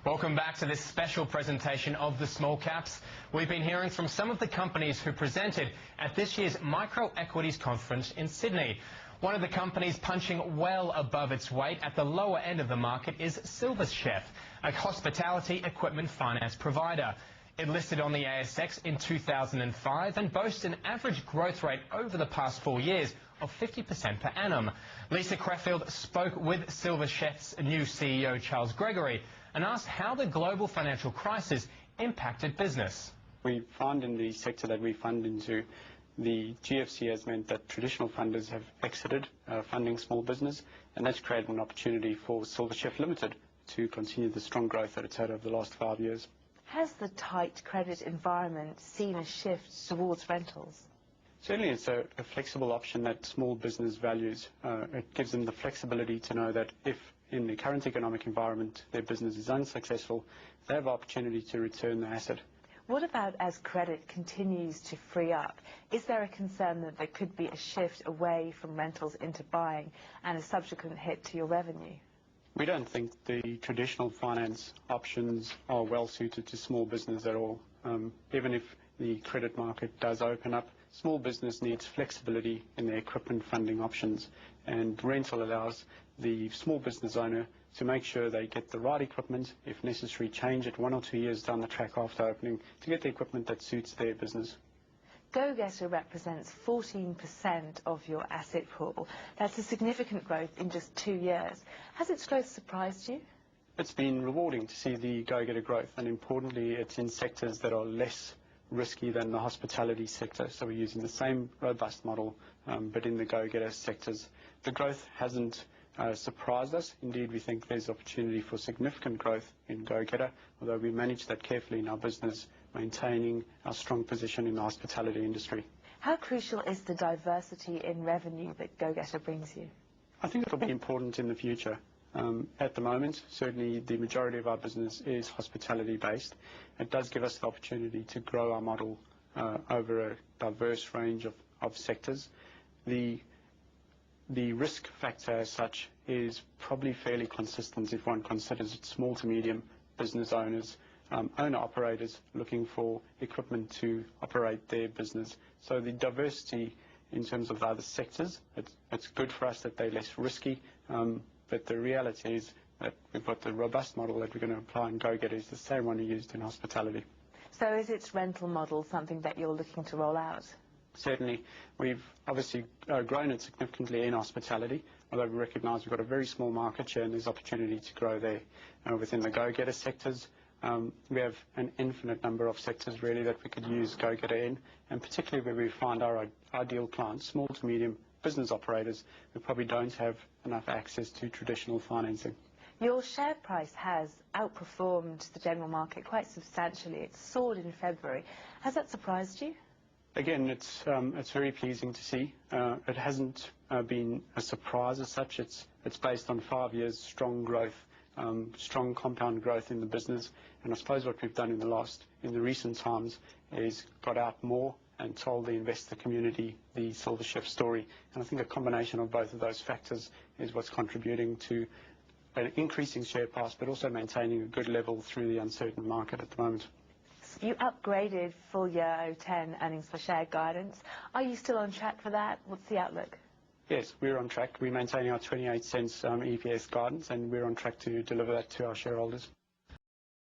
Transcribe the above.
Welcome back to this special presentation of the small caps. We've been hearing from some of the companies who presented at this year's Micro Equities Conference in Sydney. One of the companies punching well above its weight at the lower end of the market is Silver Chef, a hospitality equipment finance provider. It listed on the ASX in 2005 and boasts an average growth rate over the past 4 years of 50% per annum. Lisa Creffield spoke with Silver Chef's new CEO, Charles Gregory, and asked how the global financial crisis impacted business. We find in the sector that we fund into, the GFC has meant that traditional funders have exited funding small business, and that's created an opportunity for Silver Chef Limited to continue the strong growth that it's had over the last 5 years. Has the tight credit environment seen a shift towards rentals? Certainly it's a flexible option that small business values. It gives them the flexibility to know that if in the current economic environment their business is unsuccessful, they have opportunity to return the asset. What about as credit continues to free up? Is there a concern that there could be a shift away from rentals into buying and a subsequent hit to your revenue? We don't think the traditional finance options are well suited to small business at all. Even if the credit market does open up, small business needs flexibility in their equipment funding options, and rental allows the small business owner to make sure they get the right equipment, if necessary change it 1 or 2 years down the track after opening, to get the equipment that suits their business. Go-Getter represents 14% of your asset pool. That's a significant growth in just 2 years. Has its growth surprised you? It's been rewarding to see the Go-Getter growth, and importantly it's in sectors that are less risky than the hospitality sector. So we're using the same robust model, but in the Go-Getter sectors. The growth hasn't surprised us. Indeed, we think there's opportunity for significant growth in Go-Getter, although we manage that carefully in our business, maintaining our strong position in the hospitality industry. How crucial is the diversity in revenue that Go-Getter brings you? I think it'll be important in the future. At the moment, certainly the majority of our business is hospitality based. It does give us the opportunity to grow our model over a diverse range of sectors. The risk factor as such is probably fairly consistent if one considers it small to medium business owners, owner-operators looking for equipment to operate their business. So the diversity in terms of the other sectors, it's good for us that they're less risky, but the reality is that we've got the robust model that we're going to apply in Go-Getter is the same one we used in hospitality. So is its rental model something that you're looking to roll out? Certainly. We've obviously grown it significantly in hospitality, although we recognise we've got a very small market share and there's opportunity to grow there. Within the Go-Getter sectors, we have an infinite number of sectors really that we could use Go-Getter in, and particularly where we find our ideal clients, small to medium business operators, who probably don't have enough access to traditional financing. Your share price has outperformed the general market quite substantially. It soared in February. Has that surprised you? Again, it's very pleasing to see. It hasn't been a surprise as such. It's based on 5 years strong growth, strong compound growth in the business. And I suppose what we've done in the recent times is got out more and told the investor community the Silver Chef story. And I think a combination of both of those factors is what's contributing to an increasing share price, but also maintaining a good level through the uncertain market at the moment. You upgraded full year 2010 earnings per share guidance. Are you still on track for that? What's the outlook? Yes, we're on track. We're maintaining our 28 cents EPS guidance, and we're on track to deliver that to our shareholders.